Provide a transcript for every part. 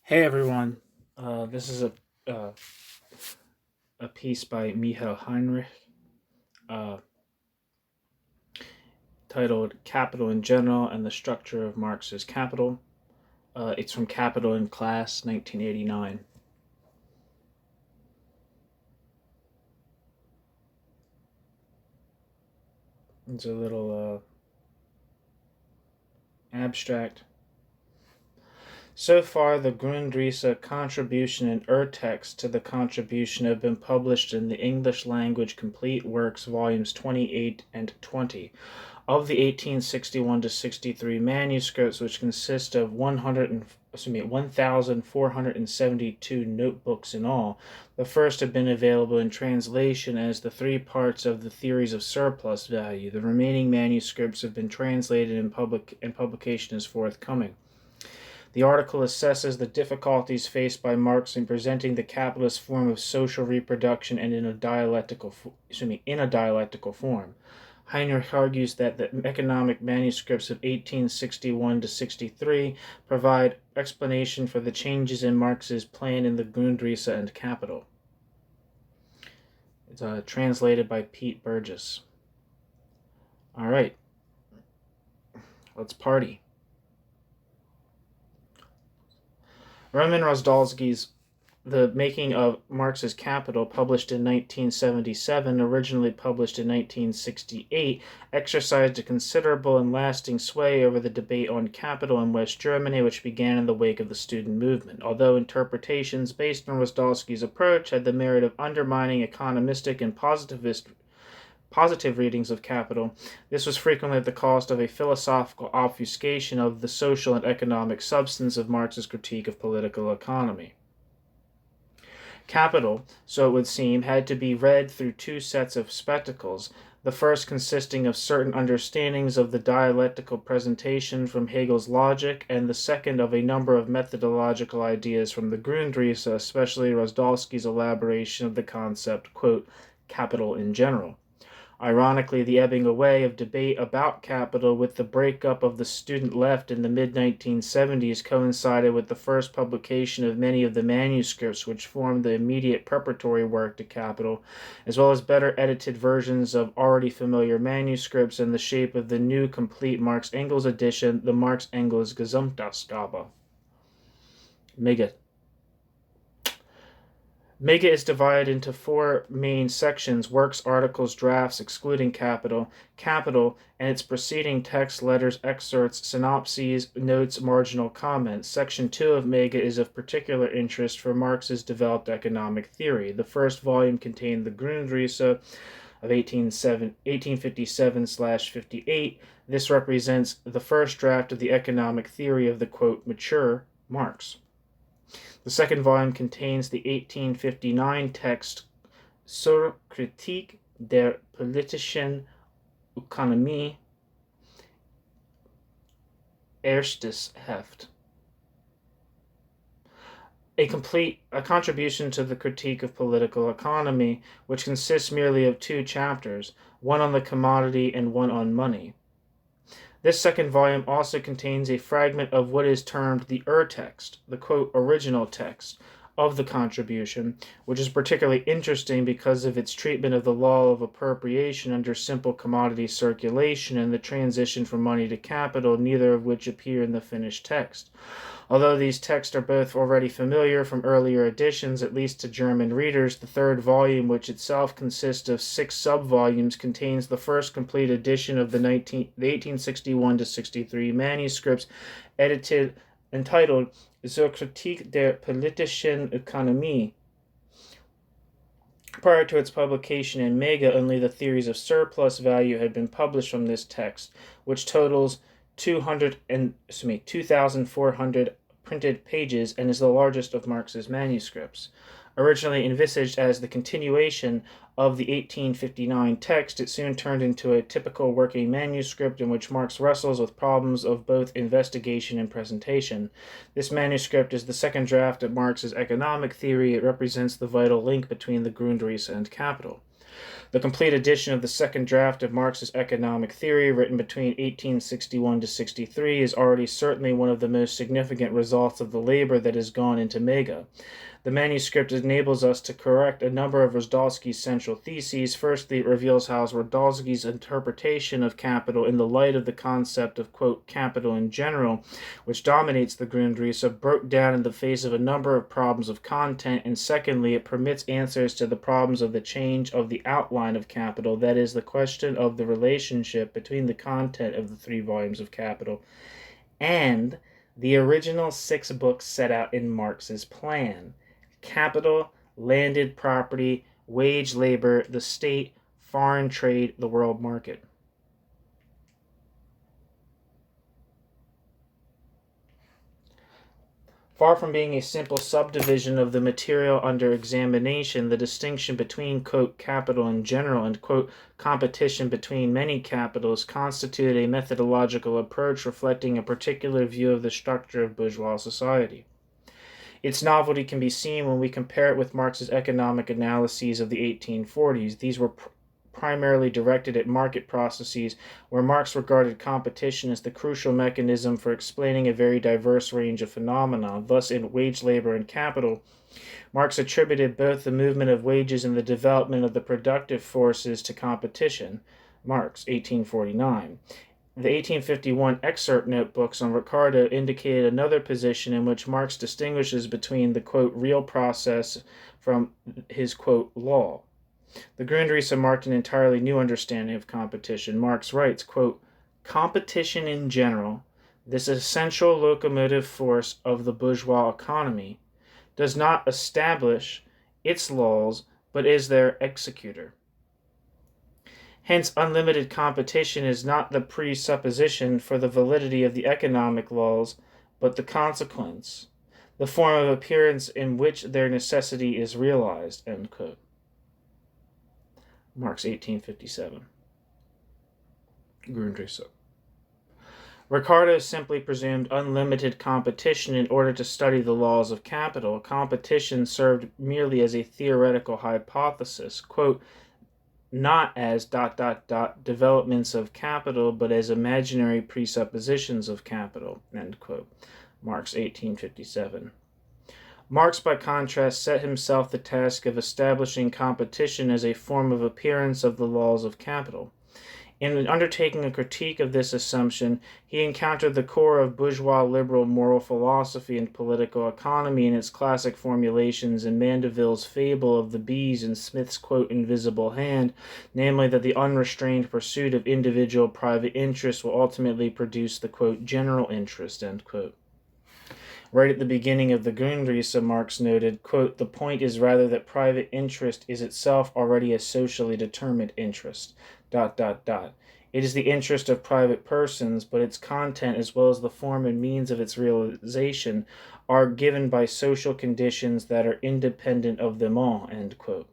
Hey everyone, this is uh, a piece by Michael Heinrich uh, titled Capital in General and the Structure of Marx's Capital. It's from Capital in Class, 1989. It's a little abstract. So far, the Grundrisse contribution and Urtext to the contribution have been published in the English language complete works, volumes 28 and 20. Of the 1861 to 63 manuscripts, which consist of 1,472 notebooks in all, the first have been available in translation as the three parts of the theories of surplus value. The remaining manuscripts have been translated and publication is forthcoming. The article assesses the difficulties faced by Marx in presenting the capitalist form of social reproduction and in a dialectical form. Heinrich argues that the economic manuscripts of 1861 to 63 provide explanation for the changes in Marx's plan in the Grundrisse and Capital. It's translated by Pete Burgess. All right, let's party. Roman Rozdalski's The Making of Marx's Capital, published in 1977, originally published in 1968, exercised a considerable and lasting sway over the debate on capital in West Germany, which began in the wake of the student movement. Although interpretations based on Rozdalski's approach had the merit of undermining economistic and positive readings of capital, this was frequently at the cost of a philosophical obfuscation of the social and economic substance of Marx's critique of political economy. Capital, so it would seem, had to be read through two sets of spectacles, the first consisting of certain understandings of the dialectical presentation from Hegel's logic, and the second of a number of methodological ideas from the Grundrisse, especially Rozdalski's elaboration of the concept, quote, capital in general. Ironically, the ebbing away of debate about capital with the breakup of the student left in the mid-1970s coincided with the first publication of many of the manuscripts which formed the immediate preparatory work to Capital, as well as better edited versions of already familiar manuscripts in the shape of the new complete Marx-Engels edition, the Marx-Engels Gesamtausgabe. Mega is divided into four main sections: works, articles, drafts, excluding capital, capital, and its preceding text, letters, excerpts, synopses, notes, marginal comments. Section 2 of Mega is of particular interest for Marx's developed economic theory. The first volume contained the Grundrisse of 1857/58. This represents the first draft of the economic theory of the, quote, mature Marx. The second volume contains the 1859 text Zur Kritik der politischen Ökonomie, erstes Heft. A contribution to the critique of political economy, which consists merely of two chapters, one on the commodity and one on money. This second volume also contains a fragment of what is termed the Urtext, the, quote, original text of the contribution, which is particularly interesting because of its treatment of the law of appropriation under simple commodity circulation and the transition from money to capital, neither of which appear in the finished text. Although these texts are both already familiar from earlier editions, at least to German readers, the third volume, which itself consists of 6 sub-volumes, contains the first complete edition of the 1861 to 63 manuscripts, entitled Zur Kritik der politischen Ökonomie. Prior to its publication in Mega, only the theories of surplus value had been published from this text, which totals 2,400 printed pages and is the largest of Marx's manuscripts. Originally envisaged as the continuation of the 1859 text, it soon turned into a typical working manuscript in which Marx wrestles with problems of both investigation and presentation. This manuscript is the second draft of Marx's economic theory. It represents the vital link between the Grundrisse and Capital. The complete edition of the second draft of Marx's economic theory, written between 1861 to 63, is already certainly one of the most significant results of the labor that has gone into Mega. The manuscript enables us to correct a number of Razdolsky's central theses. Firstly, it reveals how Razdolsky's interpretation of capital in the light of the concept of, quote, capital in general, which dominates the Grundrisse, broke down in the face of a number of problems of content, and secondly, it permits answers to the problems of the change of the outline of capital, that is, the question of the relationship between the content of the 3 volumes of Capital and the original 6 books set out in Marx's plan: capital, landed property, wage labor, the state, foreign trade, the world market. Far from being a simple subdivision of the material under examination, the distinction between, quote, capital in general and, quote, competition between many capitals constitute a methodological approach reflecting a particular view of the structure of bourgeois society. Its novelty can be seen when we compare it with Marx's economic analyses of the 1840s. These were primarily directed at market processes, where Marx regarded competition as the crucial mechanism for explaining a very diverse range of phenomena. Thus, in Wage, Labor, and Capital, Marx attributed both the movement of wages and the development of the productive forces to competition. Marx, 1849. The 1851 excerpt notebooks on Ricardo indicated another position in which Marx distinguishes between the, quote, real process from his, quote, law. The Grundrisse marked an entirely new understanding of competition. Marx writes, quote, competition in general, this essential locomotive force of the bourgeois economy, does not establish its laws, but is their executor. Hence, unlimited competition is not the presupposition for the validity of the economic laws, but the consequence, the form of appearance in which their necessity is realized, end quote. Marx, 1857. Grundrisse. Ricardo simply presumed unlimited competition in order to study the laws of capital. Competition served merely as a theoretical hypothesis, quote, not as ... developments of capital, but as imaginary presuppositions of capital, end quote. Marx, 1857. Marx, by contrast, set himself the task of establishing competition as a form of appearance of the laws of capital. In undertaking a critique of this assumption, he encountered the core of bourgeois liberal moral philosophy and political economy in its classic formulations in Mandeville's fable of the bees and Smith's, quote, invisible hand, namely that the unrestrained pursuit of individual private interest will ultimately produce the, quote, general interest, end quote. Right at the beginning of the Grundrisse, Marx noted, quote, the point is rather that private interest is itself already a socially determined interest, ... It is the interest of private persons, but its content as well as the form and means of its realization are given by social conditions that are independent of them all, end quote.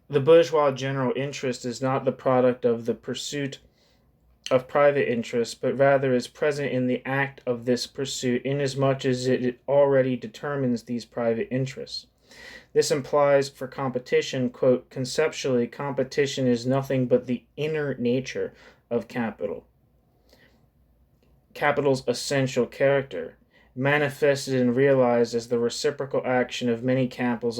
The bourgeois general interest is not the product of the pursuit of private interest, but rather is present in the act of this pursuit inasmuch as it already determines these private interests. This implies for competition, quote, conceptually, competition is nothing but the inner nature of capital. Capital's essential character, manifested and realized as the reciprocal action of many capitals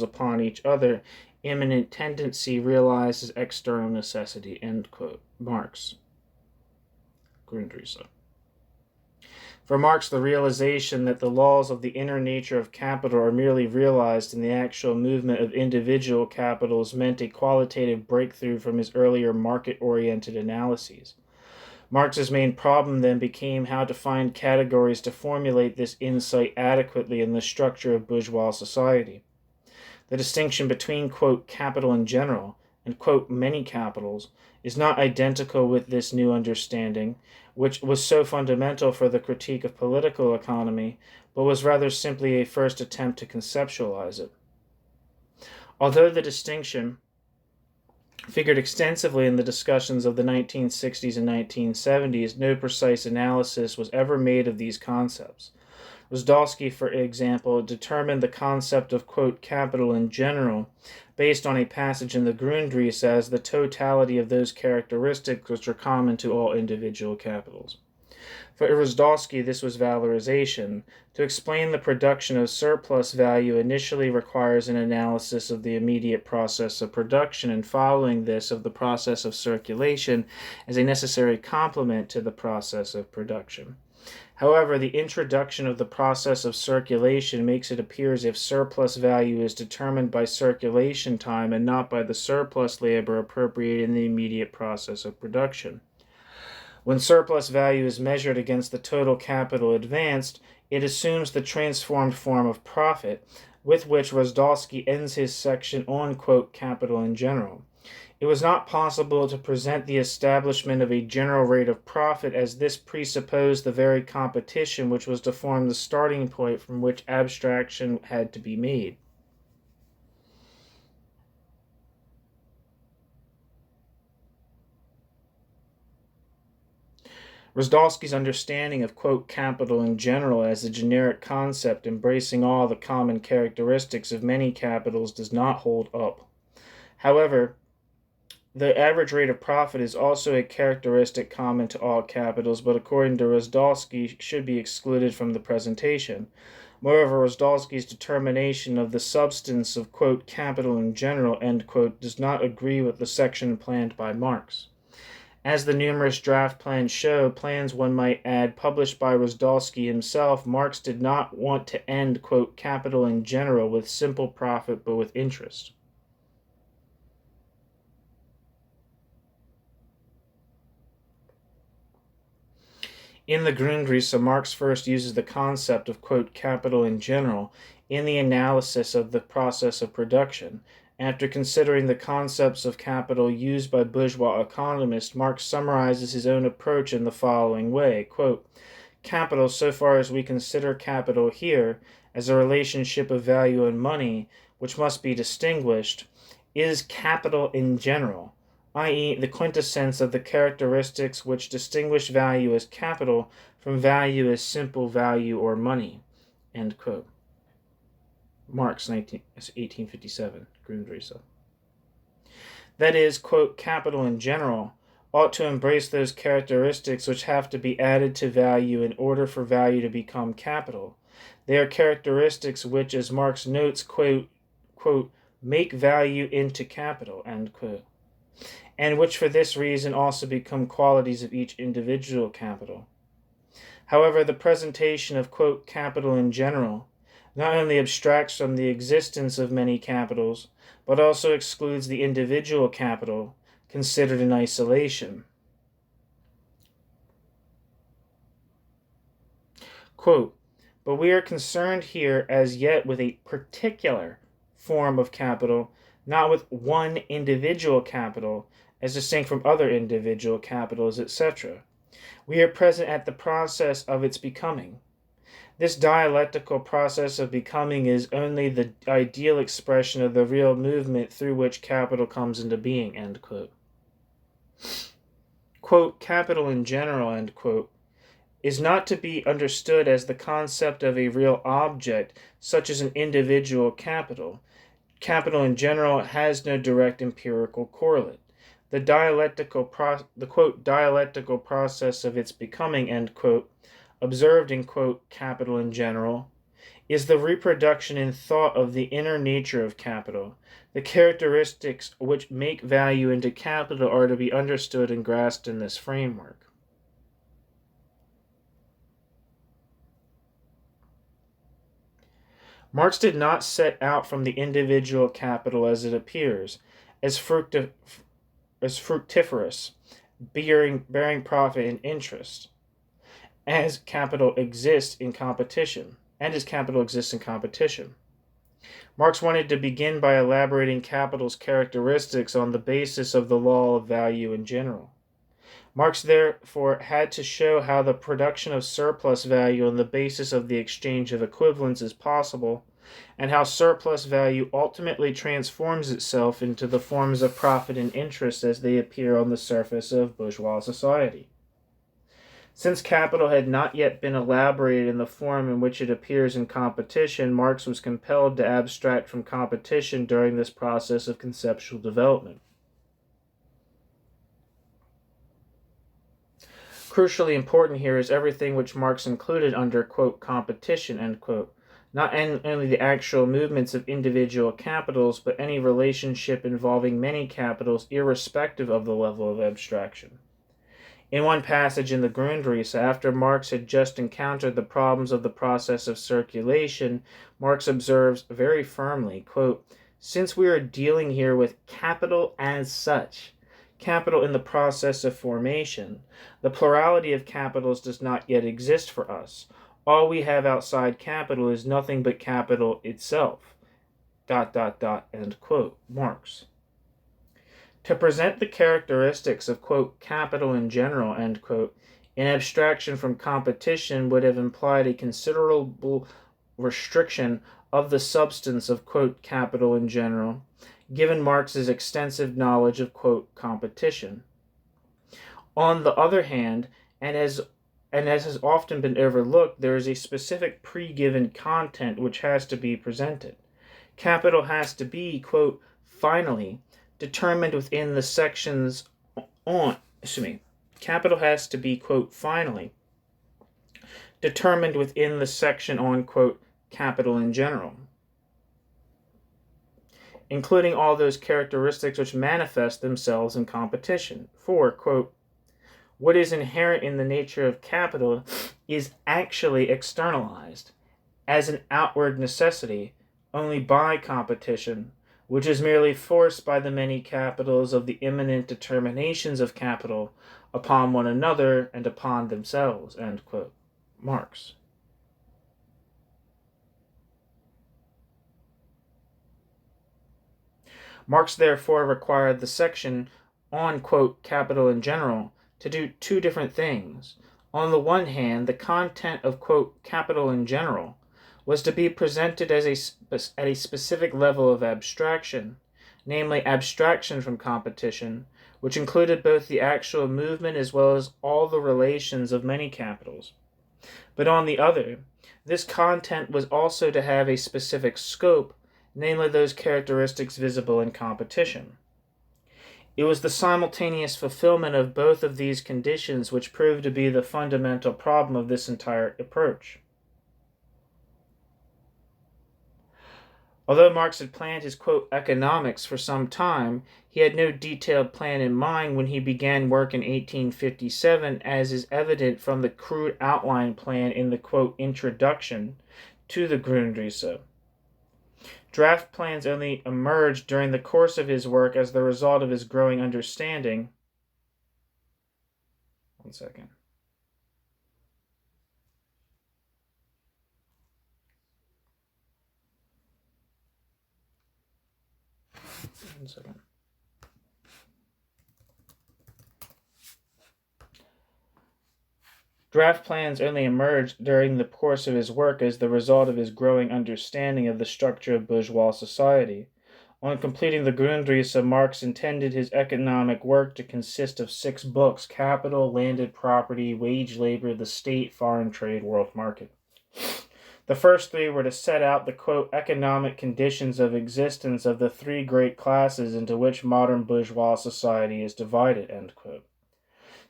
upon each other, immanent tendency realized as external necessity, end quote. Marx. Grundrisse. For Marx, the realization that the laws of the inner nature of capital are merely realized in the actual movement of individual capitals meant a qualitative breakthrough from his earlier market-oriented analyses. Marx's main problem then became how to find categories to formulate this insight adequately in the structure of bourgeois society. The distinction between, quote, capital in general and, quote, many capitals is not identical with this new understanding, which was so fundamental for the critique of political economy, but was rather simply a first attempt to conceptualize it. Although the distinction figured extensively in the discussions of the 1960s and 1970s, no precise analysis was ever made of these concepts. Rosdolsky, for example, determined the concept of, quote, capital in general based on a passage in the Grundrisse as the totality of those characteristics which are common to all individual capitals. For Rosdolsky, this was valorization. To explain the production of surplus value initially requires an analysis of the immediate process of production, and following this of the process of circulation as a necessary complement to the process of production. However, the introduction of the process of circulation makes it appear as if surplus value is determined by circulation time and not by the surplus labor appropriated in the immediate process of production. When surplus value is measured against the total capital advanced, it assumes the transformed form of profit, with which Rosdolsky ends his section on, quote, capital in general. It was not possible to present the establishment of a general rate of profit, as this presupposed the very competition which was to form the starting point from which abstraction had to be made. Rosdolsky's understanding of, quote, capital in general as a generic concept embracing all the common characteristics of many capitals does not hold up. However, the average rate of profit is also a characteristic common to all capitals, but according to Rosdolsky should be excluded from the presentation. Moreover, Rosdolsky's determination of the substance of, quote, capital in general, end quote, does not agree with the section planned by Marx. As the numerous draft plans show, plans, one might add, published by Rosdolsky himself, Marx did not want to end, quote, capital in general with simple profit but with interest. In the Grundrisse, Marx first uses the concept of, quote, capital in general in the analysis of the process of production. After considering the concepts of capital used by bourgeois economists, Marx summarizes his own approach in the following way, quote, capital, so far as we consider capital here as a relationship of value and money, which must be distinguished, is capital in general, i.e., the quintessence of the characteristics which distinguish value as capital from value as simple value or money, end quote. Marx, 1857, Grundrisse. That is, quote, capital in general ought to embrace those characteristics which have to be added to value in order for value to become capital. They are characteristics which, as Marx notes, quote, make value into capital, end quote, and which for this reason also become qualities of each individual capital. However, the presentation of, quote, capital in general not only abstracts from the existence of many capitals, but also excludes the individual capital considered in isolation. Quote, but we are concerned here as yet with a particular form of capital, not with one individual capital, as distinct from other individual capitals, etc. We are present at the process of its becoming. This dialectical process of becoming is only the ideal expression of the real movement through which capital comes into being, end quote. Quote, capital in general, end quote, is not to be understood as the concept of a real object, such as an individual capital. Capital in general has no direct empirical correlate. The quote, dialectical process of its becoming, end quote, observed in, quote, capital in general, is the reproduction in thought of the inner nature of capital. The characteristics which make value into capital are to be understood and grasped in this framework. Marx did not set out from the individual capital as it appears, as fructiferous, bearing profit and interest, as capital exists in competition, Marx wanted to begin by elaborating capital's characteristics on the basis of the law of value in general. Marx therefore had to show how the production of surplus value on the basis of the exchange of equivalents is possible, and how surplus value ultimately transforms itself into the forms of profit and interest as they appear on the surface of bourgeois society. Since capital had not yet been elaborated in the form in which it appears in Competition, Marx was compelled to abstract from Competition during this process of conceptual development. Crucially important here is everything which Marx included under, quote, competition, end quote. Not only the actual movements of individual capitals, but any relationship involving many capitals, irrespective of the level of abstraction. In one passage in the Grundrisse, after Marx had just encountered the problems of the process of circulation, Marx observes very firmly, quote, since we are dealing here with capital as such, capital in the process of formation, the plurality of capitals does not yet exist for us. All we have outside capital is nothing but capital itself. ... End quote. Marx. To present the characteristics of, quote, capital in general, end quote, in abstraction from competition would have implied a considerable restriction of the substance of, quote, capital in general, given Marx's extensive knowledge of, quote, competition. On the other hand, and as has often been overlooked, there is a specific pre-given content which has to be presented. Capital has to be, quote, finally, determined within the sections on, capital has to be, quote, finally, determined within the section on, quote, capital in general, including all those characteristics which manifest themselves in competition. For, quote, what is inherent in the nature of capital is actually externalized as an outward necessity only by competition, which is merely forced by the many capitals of the immanent determinations of capital upon one another and upon themselves, end quote. Marx. Marx therefore required the section on, quote, capital in general to do two different things. On the one hand, the content of, quote, capital in general was to be presented as at a specific level of abstraction, namely abstraction from competition, which included both the actual movement as well as all the relations of many capitals. But on the other, this content was also to have a specific scope, namely those characteristics visible in competition. It was the simultaneous fulfillment of both of these conditions which proved to be the fundamental problem of this entire approach. Although Marx had planned his, quote, economics for some time, he had no detailed plan in mind when he began work in 1857, as is evident from the crude outline plan in the, quote, introduction to the Grundrisse. Draft plans only emerged during the course of his work as the result of his growing understanding. One second. Draft plans only emerged during the course of his work as the result of his growing understanding of the structure of bourgeois society. On completing the Grundrisse, Marx intended his economic work to consist of 6 books: Capital, Landed Property, Wage Labor, the State, Foreign Trade, World Market. The first 3 were to set out the, quote, economic conditions of existence of the 3 great classes into which modern bourgeois society is divided, end quote.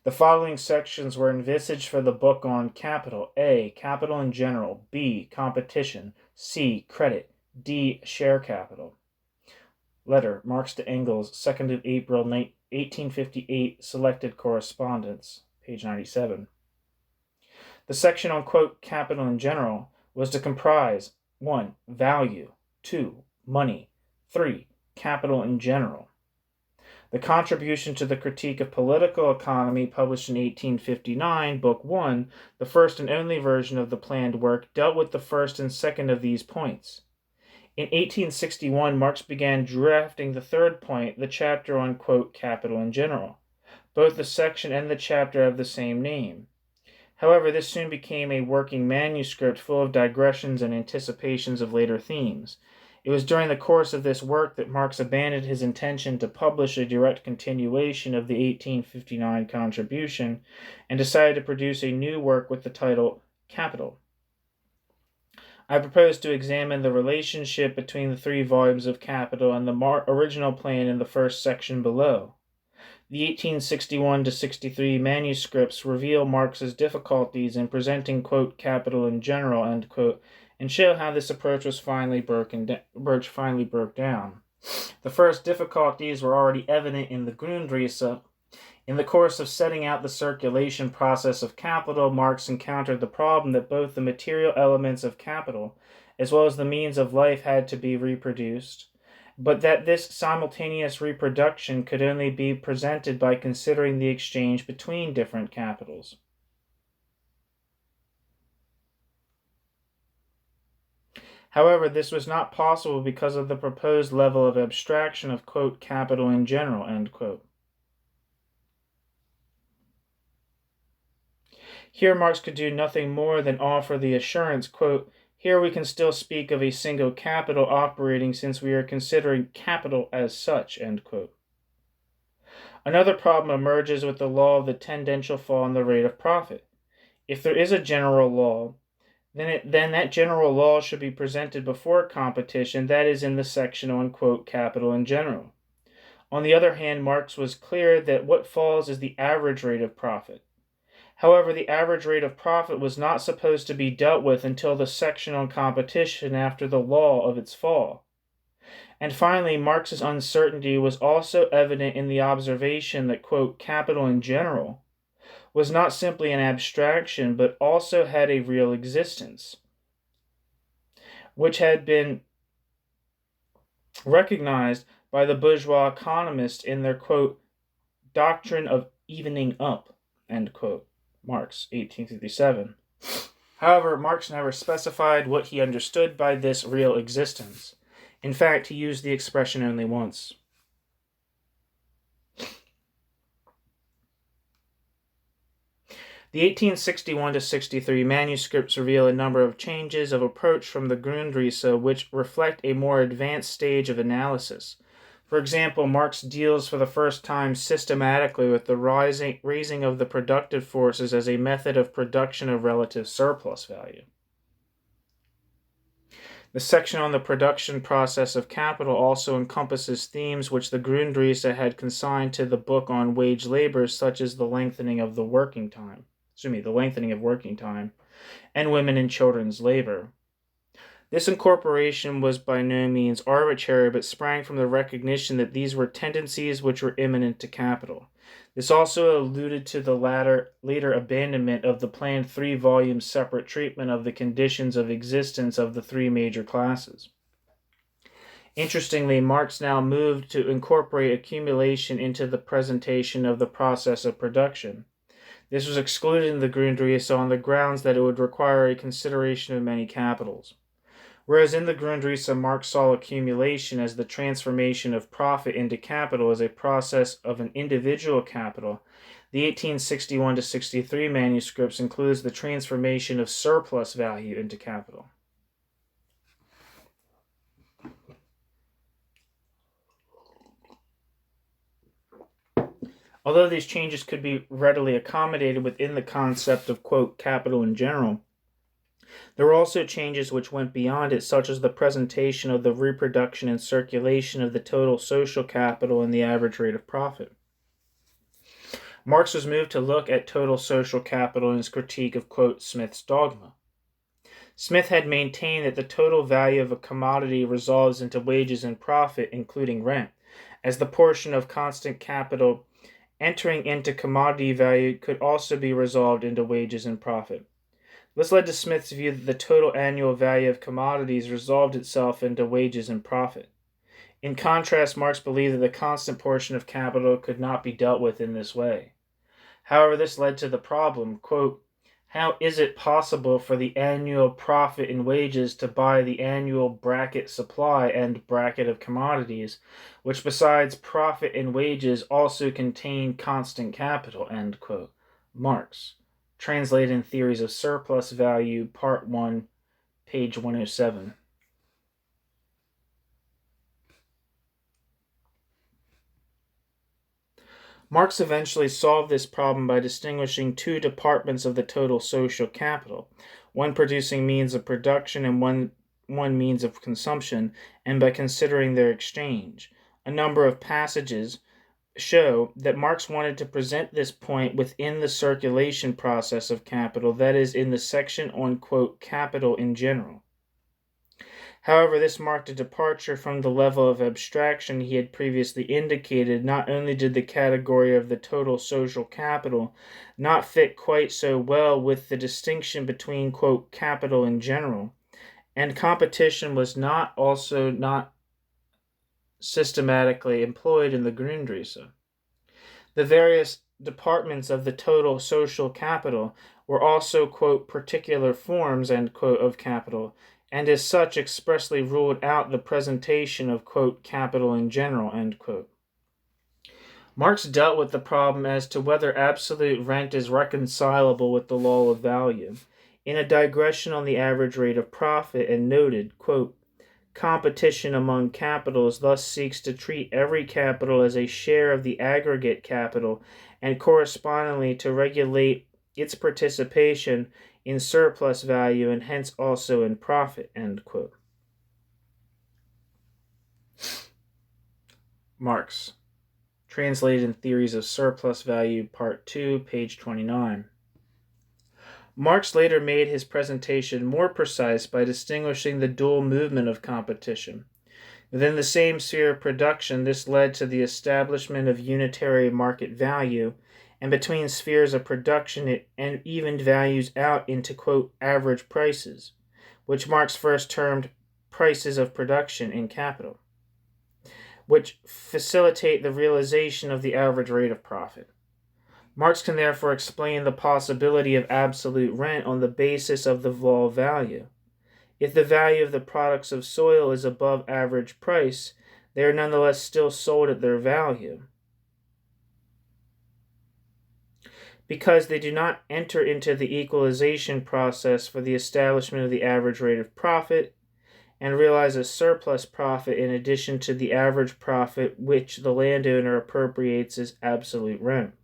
The following sections were envisaged for the book on capital: A, capital in general; B, competition; C, credit; D, share capital. Letter, Marx to Engels, 2nd of April 1858, selected correspondence, page 97. The section on, quote, capital in general was to comprise 1. Value; 2. Money; 3. Capital in general. The contribution to the Critique of Political Economy, published in 1859, Book 1, the first and only version of the planned work, dealt with the first and second of these points. In 1861, Marx began drafting the third point, the chapter on, quote, capital in general. Both the section and the chapter have the same name. However, this soon became a working manuscript full of digressions and anticipations of later themes. It was during the course of this work that Marx abandoned his intention to publish a direct continuation of the 1859 contribution and decided to produce a new work with the title Capital. I propose to examine the relationship between the 3 volumes of Capital and the original plan in the first section below. The 1861-63 manuscripts reveal Marx's difficulties in presenting, quote, capital in general, end quote, and show how this approach was finally broke down. The first difficulties were already evident in the Grundrisse. In the course of setting out the circulation process of capital, Marx encountered the problem that both the material elements of capital as well as the means of life had to be reproduced, but that this simultaneous reproduction could only be presented by considering the exchange between different capitals. However, this was not possible because of the proposed level of abstraction of, quote, capital in general, end quote. Here Marx could do nothing more than offer the assurance, quote, here we can still speak of a single capital operating since we are considering capital as such, end quote. Another problem emerges with the law of the tendential fall in the rate of profit. If there is a general law, then that general law should be presented before competition, that is in the section on, quote, capital in general. On the other hand, Marx was clear that what falls is the average rate of profit. However, the average rate of profit was not supposed to be dealt with until the section on competition after the law of its fall. And finally, Marx's uncertainty was also evident in the observation that, quote, capital in general was not simply an abstraction, but also had a real existence, which had been recognized by the bourgeois economists in their, quote, doctrine of evening up, end quote. Marx, 1857. However, Marx never specified what he understood by this real existence. In fact, he used the expression only once. The 1861-63 manuscripts reveal a number of changes of approach from the Grundrisse which reflect a more advanced stage of analysis. For example, Marx deals for the first time systematically with the raising of the productive forces as a method of production of relative surplus value. The section on the production process of capital also encompasses themes which the Grundrisse had consigned to the book on wage labor, such as the lengthening of working time, and women and children's labor. This incorporation was by no means arbitrary, but sprang from the recognition that these were tendencies which were imminent to capital. This also alluded to the later abandonment of the planned 3-volume separate treatment of the conditions of existence of the 3 major classes. Interestingly, Marx now moved to incorporate accumulation into the presentation of the process of production. This was excluded in the Grundrisse on the grounds that it would require a consideration of many capitals. Whereas in the Grundrisse, Marx saw accumulation as the transformation of profit into capital as a process of an individual capital, the 1861-63 manuscripts includes the transformation of surplus value into capital. Although these changes could be readily accommodated within the concept of, quote, capital in general, there were also changes which went beyond it, such as the presentation of the reproduction and circulation of the total social capital and the average rate of profit. Marx was moved to look at total social capital in his critique of, quote, Smith's dogma. Smith had maintained that the total value of a commodity resolves into wages and profit, including rent, as the portion of constant capital entering into commodity value could also be resolved into wages and profit. This led to Smith's view that the total annual value of commodities resolved itself into wages and profit. In contrast, Marx believed that the constant portion of capital could not be dealt with in this way. However, this led to the problem, quote, how is it possible for the annual profit in wages to buy the annual bracket supply and bracket of commodities, which besides profit and wages also contain constant capital, end quote. Marx. Translated in Theories of Surplus Value, Part 1, page 107. Marx eventually solved this problem by distinguishing two departments of the total social capital, one producing means of production and one means of consumption, and by considering their exchange. A number of passages show that Marx wanted to present this point within the circulation process of capital, that is, in the section on, quote, capital in general. However, this marked a departure from the level of abstraction he had previously indicated. Not only did the category of the total social capital not fit quite so well with the distinction between, quote, capital in general, and competition was not systematically employed in the Grundrisse. The various departments of the total social capital were also, quote, particular forms, end quote, of capital, and as such expressly ruled out the presentation of, quote, capital in general, end quote. Marx dealt with the problem as to whether absolute rent is reconcilable with the law of value in a digression on the average rate of profit, and noted, quote, competition among capitals thus seeks to treat every capital as a share of the aggregate capital and correspondingly to regulate its participation in surplus value and hence also in profit, end quote. Marx, translated in Theories of Surplus Value, Part 2, page 29. Marx later made his presentation more precise by distinguishing the dual movement of competition. Within the same sphere of production, this led to the establishment of unitary market value, and between spheres of production it evened values out into, quote, average prices, which Marx first termed prices of production in capital, which facilitate the realization of the average rate of profit. Marx can therefore explain the possibility of absolute rent on the basis of the law of value. If the value of the products of soil is above average price, they are nonetheless still sold at their value, because they do not enter into the equalization process for the establishment of the average rate of profit and realize a surplus profit in addition to the average profit which the landowner appropriates as absolute rent.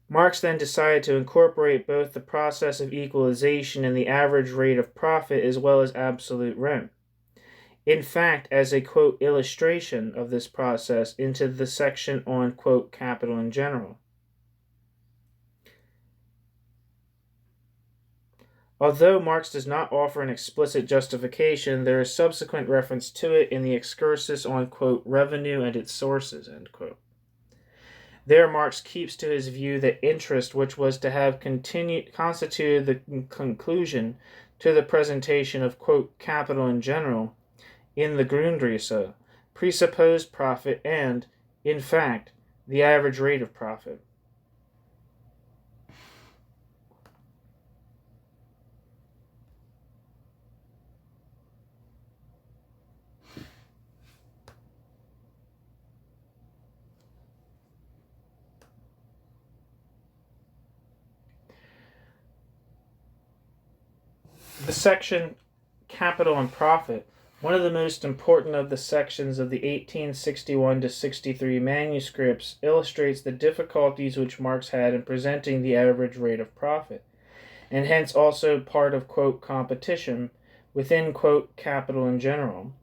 Marx then decided to incorporate both the process of equalization and the average rate of profit as well as absolute rent. In fact, as a, quote, illustration of this process into the section on, quote, capital in general. Although Marx does not offer an explicit justification, there is subsequent reference to it in the excursus on, quote, revenue and its sources, end quote. There Marx keeps to his view that interest, which was to have constituted the conclusion to the presentation of, quote, capital in general, in the Grundrisse, presupposed profit and, in fact, the average rate of profit. The section Capital and Profit, one of the most important of the sections of the 1861 to 63 manuscripts, illustrates the difficulties which Marx had in presenting the average rate of profit, and hence also part of, quote, competition within, quote, capital in general.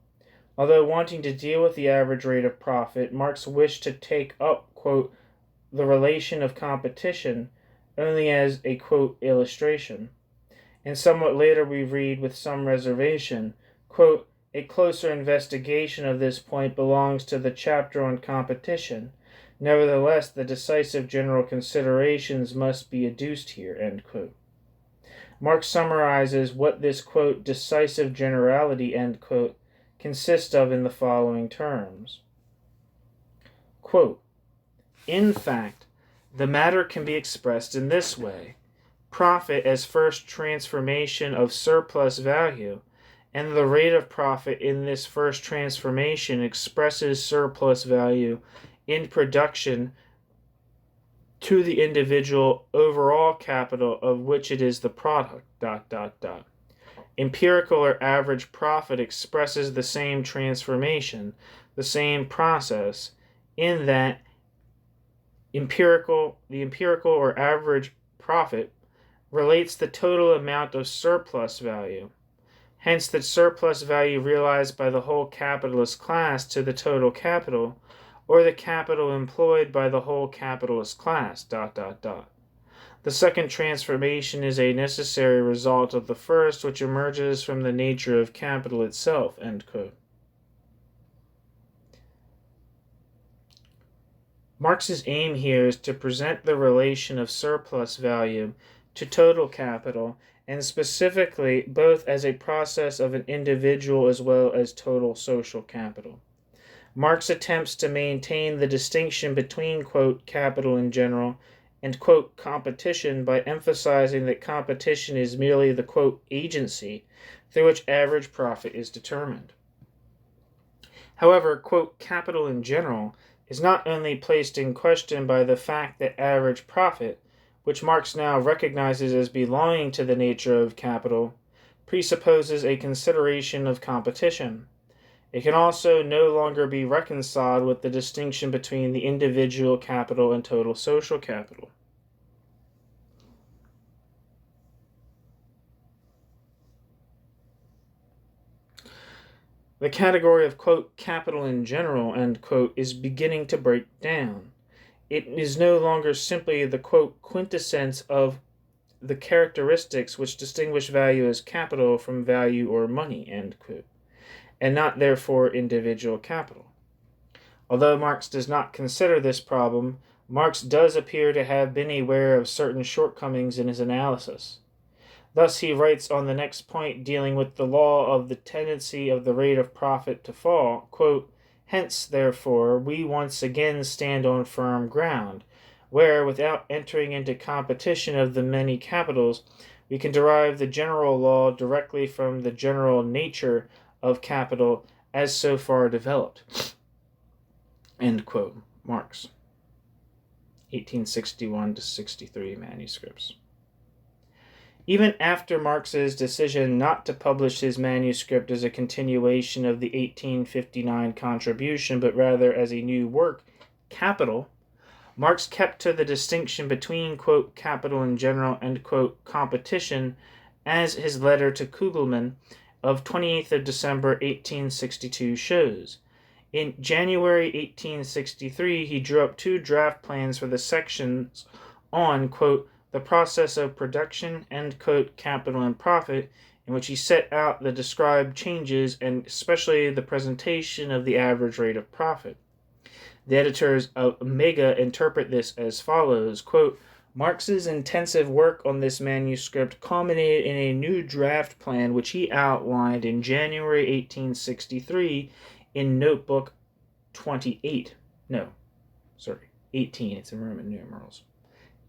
Although wanting to deal with the average rate of profit, Marx wished to take up, quote, the relation of competition only as a, quote, illustration. And somewhat later we read with some reservation, quote, a closer investigation of this point belongs to the chapter on competition. Nevertheless, the decisive general considerations must be adduced here, end quote. Marx summarizes what this, quote, decisive generality, end quote, consists of in the following terms. Quote, in fact, the matter can be expressed in this way. Profit as first transformation of surplus value, and the rate of profit in this first transformation expresses surplus value in production to the individual overall capital of which it is the product, Empirical or average profit expresses the same transformation, the same process, in that the empirical or average profit relates the total amount of surplus value, hence the surplus value realized by the whole capitalist class, to the total capital, or the capital employed by the whole capitalist class, ... The second transformation is a necessary result of the first, which emerges from the nature of capital itself. End quote. Marx's aim here is to present the relation of surplus value to total capital, and specifically both as a process of an individual as well as total social capital. Marx attempts to maintain the distinction between, quote, capital in general and, quote, competition by emphasizing that competition is merely the, quote, agency through which average profit is determined. However, quote, capital in general is not only placed in question by the fact that average profit, which Marx now recognizes as belonging to the nature of capital, presupposes a consideration of competition. It can also no longer be reconciled with the distinction between the individual capital and total social capital. The category of, quote, capital in general, end quote, is beginning to break down. It is no longer simply the, quote, quintessence of the characteristics which distinguish value as capital from value or money, end quote, and not therefore individual capital. Although Marx does not consider this problem, Marx does appear to have been aware of certain shortcomings in his analysis. Thus he writes on the next point, dealing with the law of the tendency of the rate of profit to fall, quote, hence, therefore, we once again stand on firm ground, where, without entering into competition of the many capitals, we can derive the general law directly from the general nature of capital as so far developed. End quote. Marx, 1861-63 manuscripts. Even after Marx's decision not to publish his manuscript as a continuation of the 1859 contribution, but rather as a new work, Capital, Marx kept to the distinction between, quote, capital in general and, quote, competition, as his letter to Kugelmann of 28th of December 1862 shows. In January 1863, he drew up two draft plans for the sections on, quote, the process of production, end quote, capital and profit, in which he set out the described changes and especially the presentation of the average rate of profit. The editors of Omega interpret this as follows, quote, Marx's intensive work on this manuscript culminated in a new draft plan which he outlined in January 1863 in Notebook 18, it's in Roman numerals.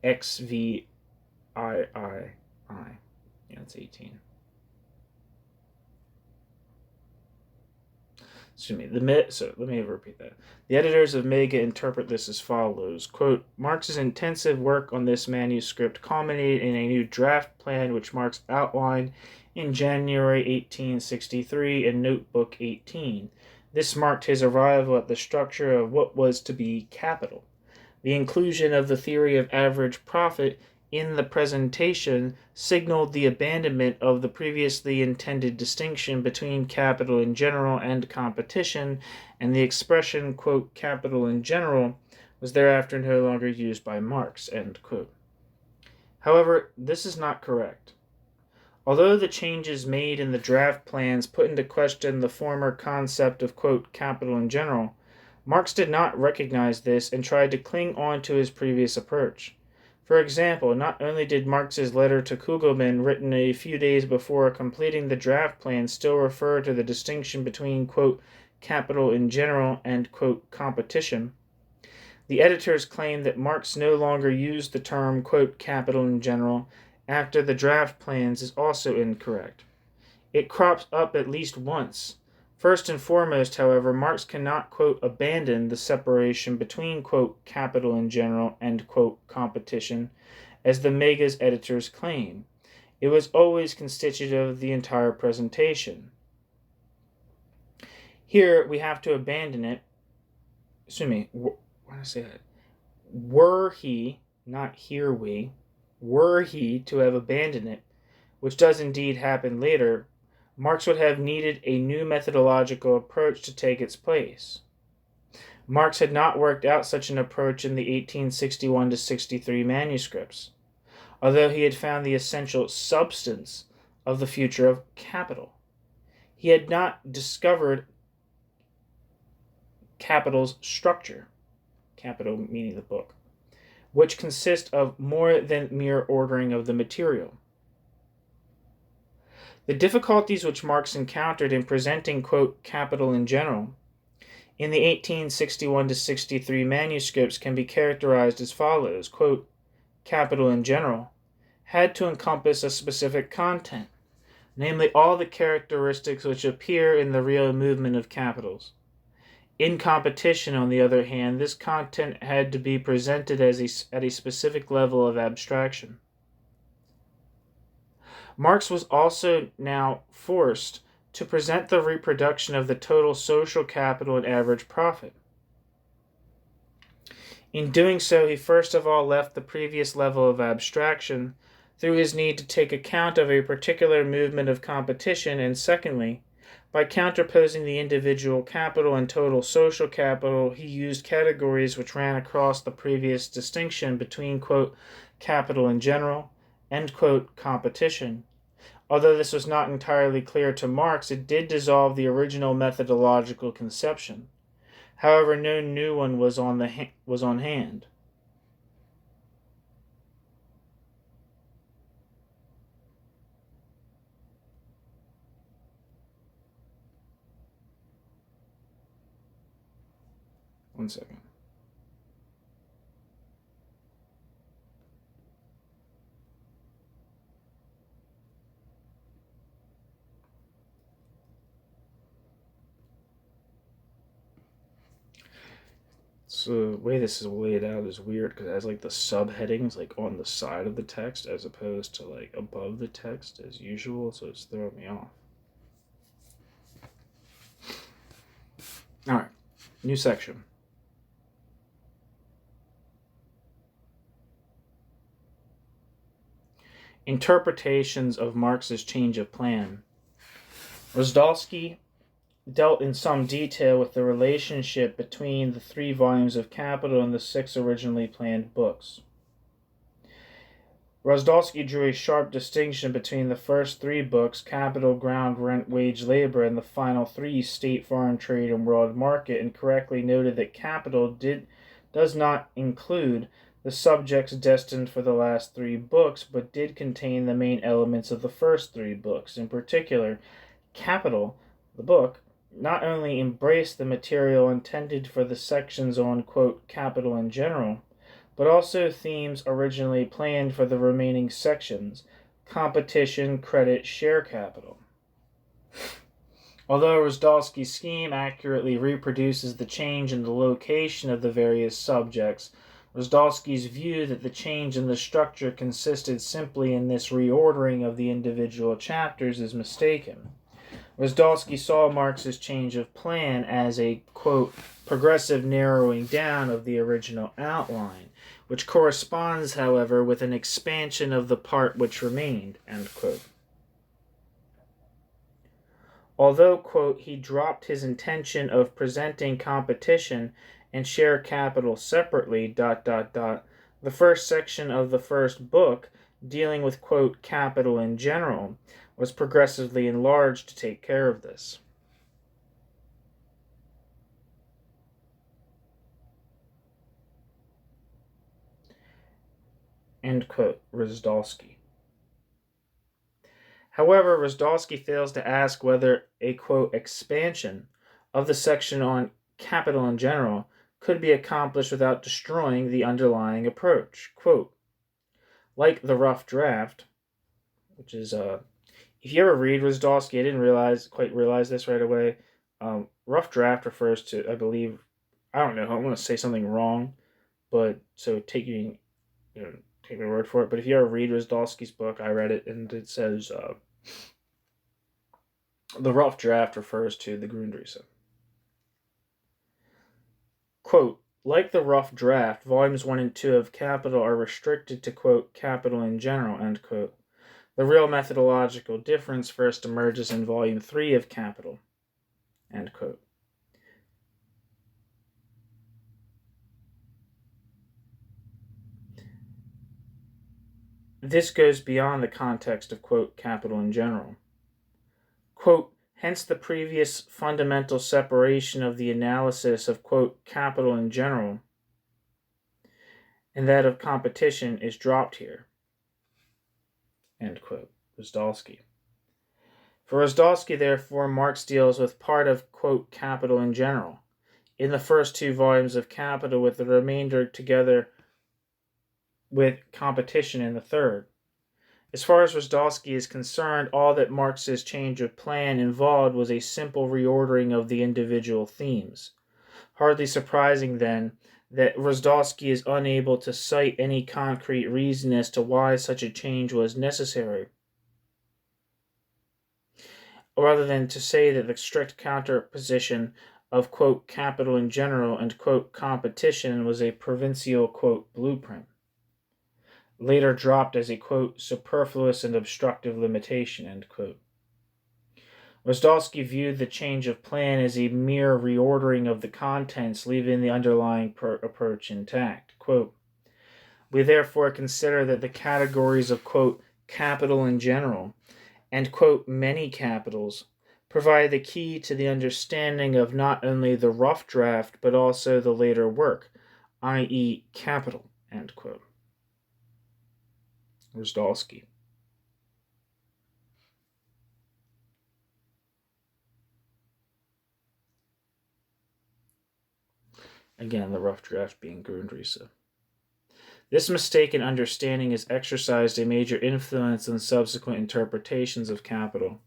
XVII. Yeah, it's 18. Excuse me. Let me repeat that. The editors of Mega interpret this as follows, quote, Marx's intensive work on this manuscript culminated in a new draft plan which Marx outlined in January 1863 in Notebook 18. This marked his arrival at the structure of what was to be capital. The inclusion of the theory of average profit in the presentation signaled the abandonment of the previously intended distinction between capital in general and competition, and the expression, quote, capital in general was thereafter no longer used by Marx, end quote. However, this is not correct. Although the changes made in the draft plans put into question the former concept of, quote, capital in general, Marx did not recognize this and tried to cling on to his previous approach. For example, not only did Marx's letter to Kugelmann, written a few days before completing the draft plan, still refer to the distinction between, quote, capital in general and, quote, competition, the editors claim that Marx no longer used the term, quote, capital in general after the draft plans is also incorrect. It crops up at least once. First and foremost, however, Marx cannot, quote, abandon the separation between, quote, capital in general and, quote, competition, as the Mega's editors claim. It was always constitutive of the entire presentation. Here we have to abandon it. Excuse me, why did I say that? Were he, not here we, were he to have abandoned it, which does indeed happen later, Marx would have needed a new methodological approach to take its place. Marx had not worked out such an approach in the 1861-63 manuscripts, although he had found the essential substance of the future of capital. He had not discovered capital's structure, capital meaning the book, which consists of more than mere ordering of the material. The difficulties which Marx encountered in presenting, quote, capital in general, in the 1861-63 manuscripts can be characterized as follows, quote, capital in general had to encompass a specific content, namely all the characteristics which appear in the real movement of capitals. In competition, on the other hand, this content had to be presented at a specific level of abstraction. Marx was also now forced to present the reproduction of the total social capital and average profit. In doing so, he first of all left the previous level of abstraction through his need to take account of a particular movement of competition, and secondly, by counterposing the individual capital and total social capital, he used categories which ran across the previous distinction between, quote, capital in general and, quote, competition. Although this was not entirely clear to Marx, it did dissolve the original methodological conception. However, no new one was on hand. One second. So the way this is laid out is weird because it has like the subheadings like on the side of the text as opposed to like above the text as usual, so it's throwing me off. Alright, new section. Interpretations of Marx's change of plan. Rosdolsky dealt in some detail with the relationship between the 3 volumes of Capital and the 6 originally planned books. Rosdolsky drew a sharp distinction between the first 3 books, Capital, Ground, Rent, Wage, Labor, and the final 3, State, Foreign Trade, and World Market, and correctly noted that Capital does not include the subjects destined for the last 3 books, but did contain the main elements of the first 3 books. In particular, Capital, the book, not only embraced the material intended for the sections on, quote, capital in general, but also themes originally planned for the remaining sections, competition, credit, share capital. Although Rosdolsky's scheme accurately reproduces the change in the location of the various subjects, Rosdolsky's view that the change in the structure consisted simply in this reordering of the individual chapters is mistaken. Rosdolsky saw Marx's change of plan as a, quote, progressive narrowing down of the original outline, which corresponds, however, with an expansion of the part which remained, end quote. Although, quote, he dropped his intention of presenting competition and share capital separately, the first section of the first book, dealing with, quote, capital in general, was progressively enlarged to take care of this. End quote, Rosdolsky. However, Rosdolsky fails to ask whether a, quote, expansion of the section on capital in general could be accomplished without destroying the underlying approach. Quote, like the rough draft, which is if you ever read Rosdolsky, I didn't quite realize this right away. Rough draft refers to, I believe, I don't know, I want to say something wrong, but so taking, take my word for it, but if you ever read Rosdolsky's book, I read it, and it says the rough draft refers to the Grundrisse. Quote, like the rough draft, volumes 1 and 2 of Capital are restricted to, quote, capital in general, end quote. The real methodological difference first emerges in volume 3 of Capital, end quote. This goes beyond the context of, quote, capital in general. Quote, hence the previous fundamental separation of the analysis of, quote, capital in general and that of competition is dropped here, end quote. Rosdolsky. For Rosdolsky, therefore, Marx deals with part of, quote, capital in general in the first 2 volumes of Capital, with the remainder together with competition in the third. As far as Rosdolsky is concerned, all that Marx's change of plan involved was a simple reordering of the individual themes. Hardly surprising, then, that Rosdolsky is unable to cite any concrete reason as to why such a change was necessary, rather than to say that the strict counterposition of, quote, capital in general and, quote, competition was a provincial, quote, blueprint, later dropped as a, quote, superfluous and obstructive limitation, end quote. Rosdolsky viewed the change of plan as a mere reordering of the contents, leaving the underlying approach intact. Quote, we therefore consider that the categories of, quote, capital in general and, quote, many capitals provide the key to the understanding of not only the rough draft but also the later work, i.e. capital, end quote. Rosdolsky. Again, the rough draft being Grundrisse. This mistaken understanding has exercised a major influence on subsequent interpretations of capital.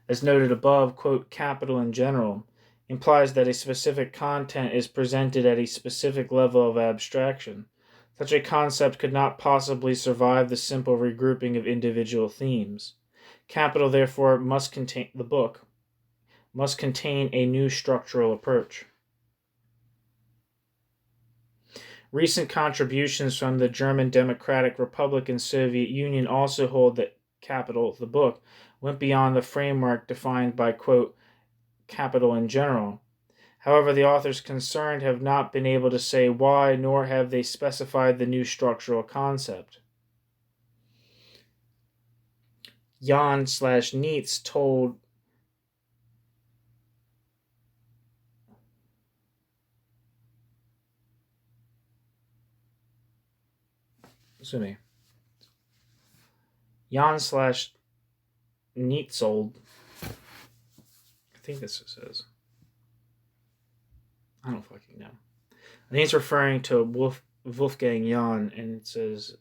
As noted above, quote, capital in general implies that a specific content is presented at a specific level of abstraction. Such a concept could not possibly survive the simple regrouping of individual themes. Capital, therefore, must contain a new structural approach. Recent contributions from the German Democratic Republic and Soviet Union also hold that Capital, the book, went beyond the framework defined by, quote, capital in general. However, the authors concerned have not been able to say why, nor have they specified the new structural concept. Jan/Nietz told Jan/Nietzold, I think this says, I don't fucking know. I think it's referring to Wolfgang Jan, and it says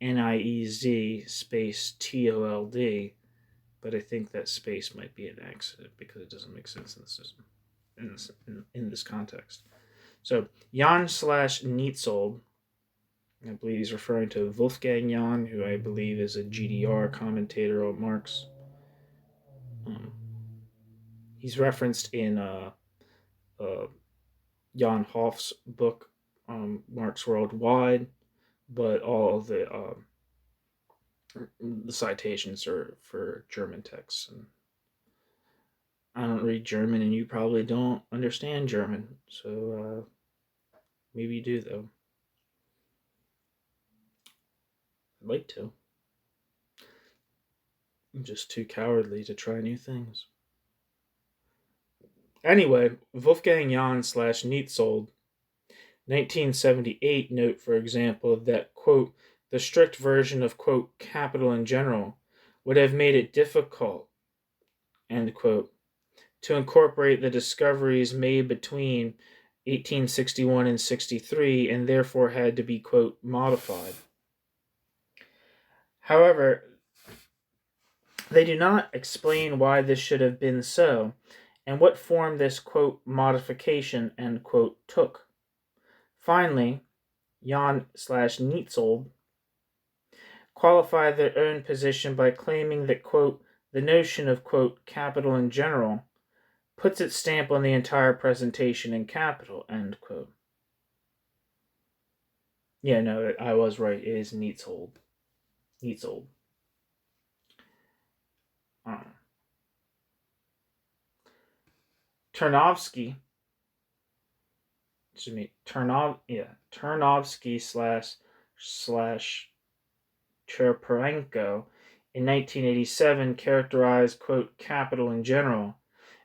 Niez space TOLD, but I think that space might be an accident because it doesn't make sense in the system, in this context. So Jan/Nietzold, I believe he's referring to Wolfgang Jan, who I believe is a GDR commentator on Marx. He's referenced in Jan Hoff's book, Marx Worldwide, but all of the citations are for German texts. And I don't read German, and you probably don't understand German, so maybe you do, though. I'd like to. I'm just too cowardly to try new things. Anyway, Wolfgang Jan/Nietzold, 1978, note, for example, that, quote, the strict version of, quote, capital in general would have made it difficult, end quote, to incorporate the discoveries made between 1861 and 63, and therefore had to be, quote, modified. However, they do not explain why this should have been so, and what form this, quote, modification, end quote, took. Finally, Jan/Nietzold, qualify their own position by claiming that, quote, the notion of, quote, capital in general puts its stamp on the entire presentation in Capital, end quote. Yeah, no, I was right. It is Nietzold. Tarnowski slash Cherparenko in 1987 characterized, quote, capital in general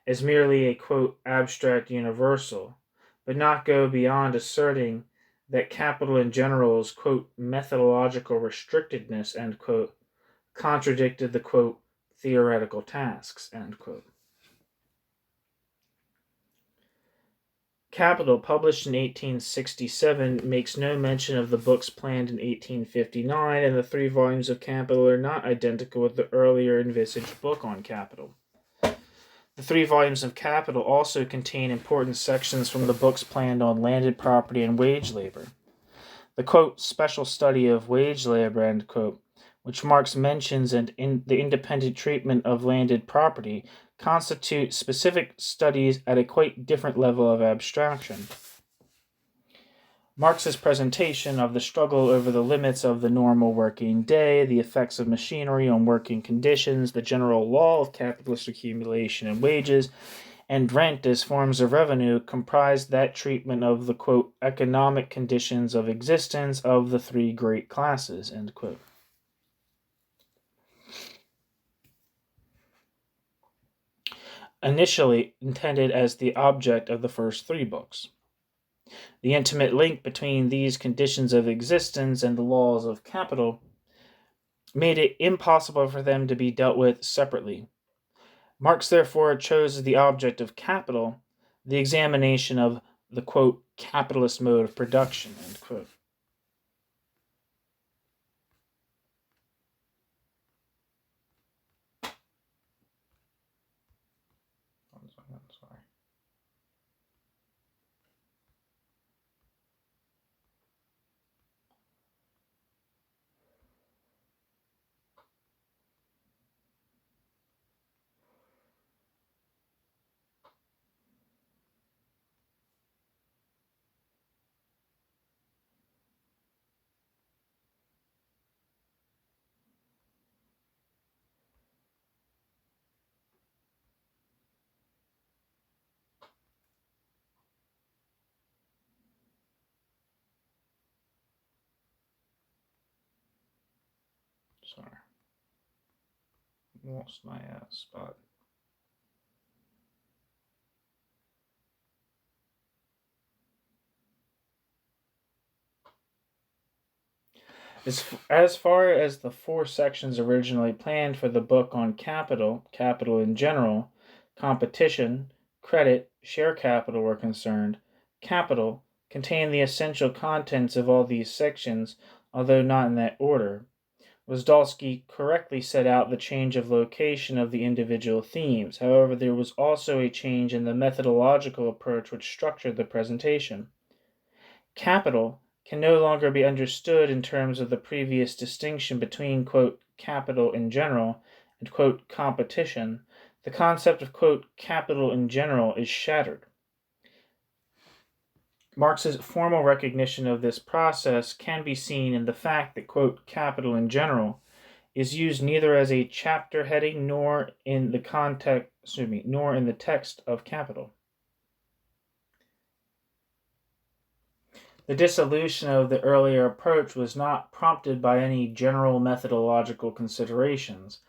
as merely a, quote, abstract universal, but not go beyond asserting that capital in general's, quote, methodological restrictedness, end quote, contradicted the, quote, theoretical tasks, end quote. Capital, published in 1867, makes no mention of the books planned in 1859, and the 3 volumes of Capital are not identical with the earlier envisaged book on capital. The 3 volumes of Capital also contain important sections from the books planned on landed property and wage labor. The, quote, special study of wage labor, end quote, which Marx mentions, and in the independent treatment of landed property, constitute specific studies at a quite different level of abstraction. Marx's presentation of the struggle over the limits of the normal working day, the effects of machinery on working conditions, the general law of capitalist accumulation and wages, and rent as forms of revenue comprised that treatment of the, quote, economic conditions of existence of the 3 great classes, end quote. Initially intended as the object of the first 3 books. The intimate link between these conditions of existence and the laws of capital made it impossible for them to be dealt with separately. Marx therefore chose as the object of Capital the examination of the, quote, capitalist mode of production, end quote. Sorry. Lost my spot. As far as the 4 sections originally planned for the book on capital in general, competition, credit, share capital were concerned, Capital contained the essential contents of all these sections, although not in that order. Wozdowski correctly set out the change of location of the individual themes. However, there was also a change in the methodological approach which structured the presentation. Capital can no longer be understood in terms of the previous distinction between, quote, capital in general and, quote, competition. The concept of, quote, capital in general is shattered. Marx's formal recognition of this process can be seen in the fact that, quote, capital in general is used neither as a chapter heading nor in the text of Capital. The dissolution of the earlier approach was not prompted by any general methodological considerations.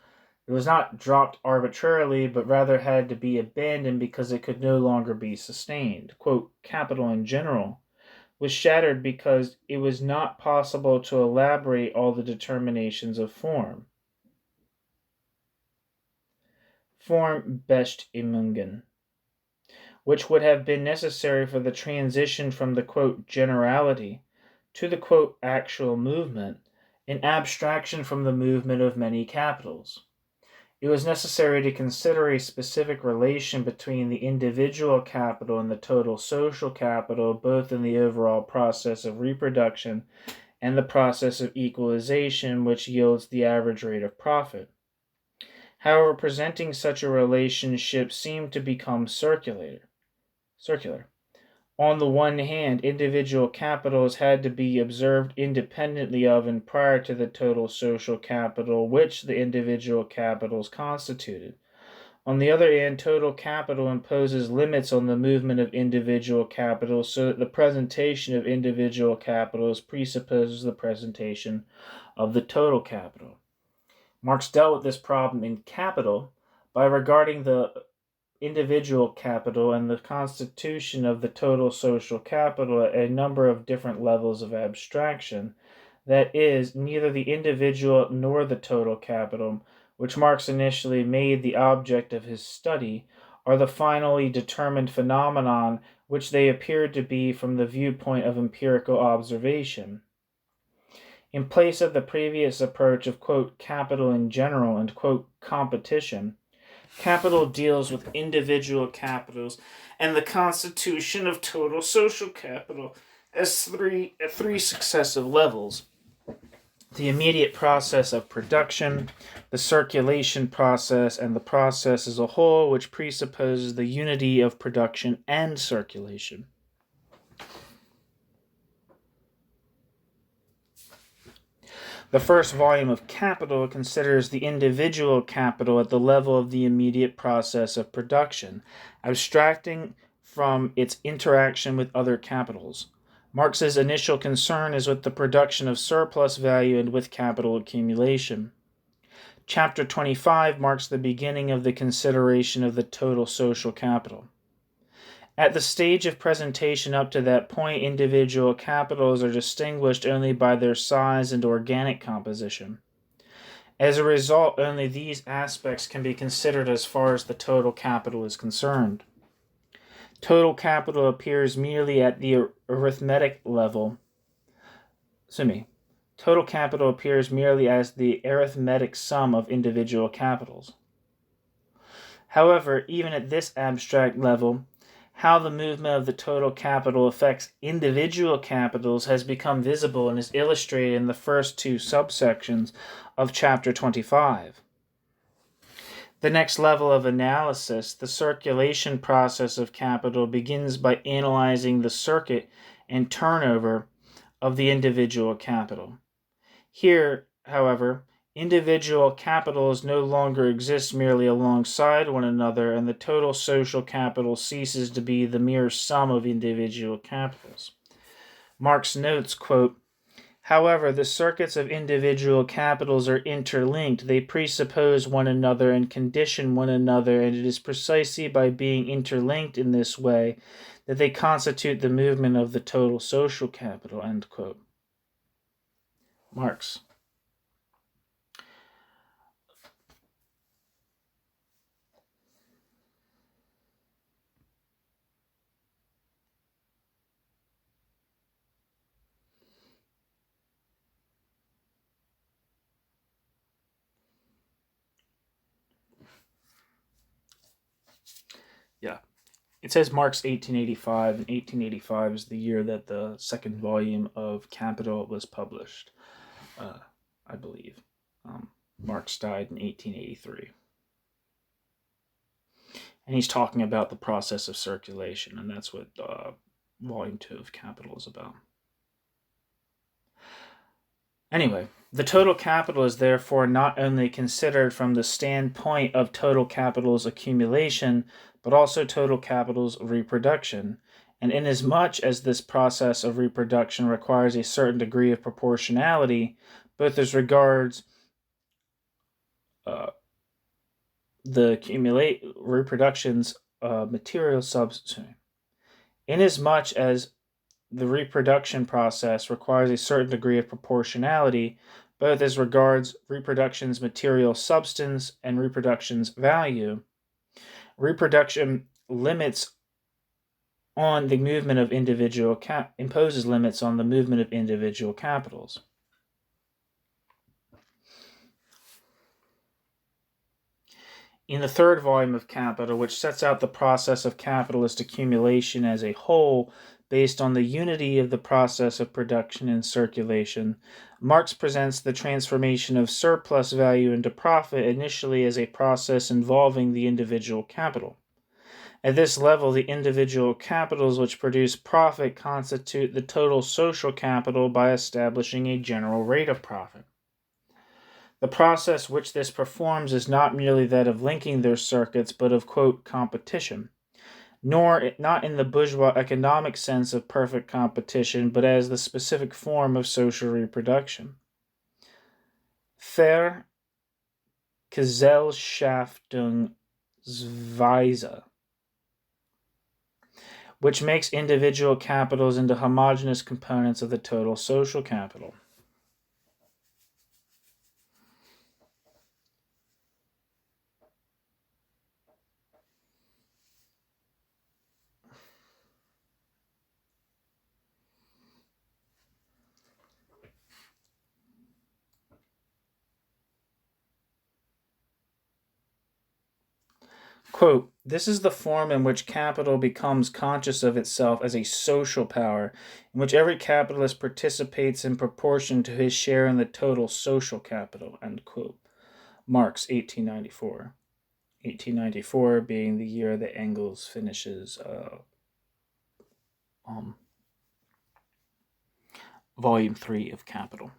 It was not dropped arbitrarily, but rather had to be abandoned because it could no longer be sustained. Quote, capital in general was shattered because it was not possible to elaborate all the determinations of form. Formbestimmungen, which would have been necessary for the transition from the, quote, generality to the, quote, actual movement, an abstraction from the movement of many capitals. it was necessary to consider a specific relation between the individual capital and the total social capital, both in the overall process of reproduction and the process of equalization, which yields the average rate of profit. However, presenting such a relationship seemed to become circular. On the one hand, individual capitals had to be observed independently of and prior to the total social capital which the individual capitals constituted. On the other hand, total capital imposes limits on the movement of individual capitals, so that the presentation of individual capitals presupposes the presentation of the total capital. Marx dealt with this problem in Capital by regarding the individual capital and the constitution of the total social capital at a number of different levels of abstraction, that is, neither the individual nor the total capital, which Marx initially made the object of his study, are the finally determined phenomenon which they appeared to be from the viewpoint of empirical observation. In place of the previous approach of, quote, capital in general and, quote, competition, Capital deals with individual capitals and the constitution of total social capital as at three successive levels: the immediate process of production, the circulation process, and the process as a whole, which presupposes the unity of production and circulation. The first volume of Capital considers the individual capital at the level of the immediate process of production, abstracting from its interaction with other capitals. Marx's initial concern is with the production of surplus value and with capital accumulation. Chapter 25 marks the beginning of the consideration of the total social capital. At the stage of presentation up to that point, individual capitals are distinguished only by their size and organic composition. As a result, only these aspects can be considered as far as the total capital is concerned. Total capital appears merely at the arithmetic level. Total capital appears merely as the arithmetic sum of individual capitals. However, even at this abstract level, how the movement of the total capital affects individual capitals has become visible and is illustrated in the first two subsections of Chapter 25. The next level of analysis, the circulation process of capital, begins by analyzing the circuit and turnover of the individual capital. Here, however, individual capitals no longer exist merely alongside one another, and the total social capital ceases to be the mere sum of individual capitals. Marx notes, quote, however, the circuits of individual capitals are interlinked. They presuppose one another and condition one another, and it is precisely by being interlinked in this way that they constitute the movement of the total social capital, end quote. Marx. Yeah. It says Marx 1885, and 1885 is the year that the second volume of Capital was published, I believe. Marx died in 1883. And he's talking about the process of circulation, and that's what volume 2 of Capital is about. Anyway, the total capital is therefore not only considered from the standpoint of total capital's accumulation, but also total capital's reproduction. And inasmuch as this process of reproduction requires a certain degree of proportionality, both as regards the reproduction's material substance, inasmuch as the reproduction process requires a certain degree of proportionality, both as regards reproduction's material substance and reproduction's value. Reproduction limits on the movement of individual imposes limits on the movement of individual capitals. In the third volume of Capital, which sets out the process of capitalist accumulation as a whole based on the unity of the process of production and circulation, Marx presents the transformation of surplus value into profit initially as a process involving the individual capital. At this level, the individual capitals which produce profit constitute the total social capital by establishing a general rate of profit. The process which this performs is not merely that of linking their circuits, but of, quote, competition, not in the bourgeois economic sense of perfect competition, but as the specific form of social reproduction. Vergesellschaftungsweise, which makes individual capitals into homogeneous components of the total social capital. Quote, this is the form in which capital becomes conscious of itself as a social power, in which every capitalist participates in proportion to his share in the total social capital, end quote. Marx, 1894. 1894 being the year that Engels finishes Volume 3 of Capital.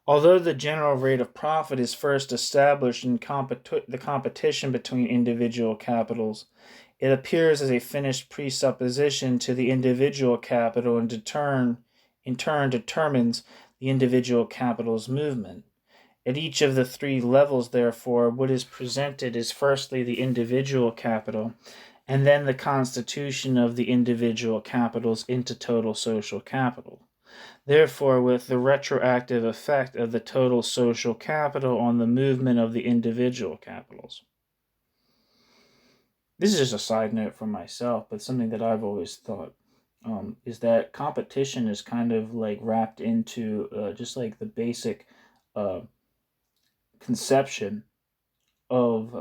Although the general rate of profit is first established in the competition between individual capitals, it appears as a finished presupposition to the individual capital and in turn determines the individual capital's movement. At each of the three levels, therefore, what is presented is firstly the individual capital, and then the constitution of the individual capitals into total social capital. Therefore, with the retroactive effect of the total social capital on the movement of the individual capitals. This is just a side note from myself, but something that I've always thought is that competition is kind of like wrapped into just like the basic conception of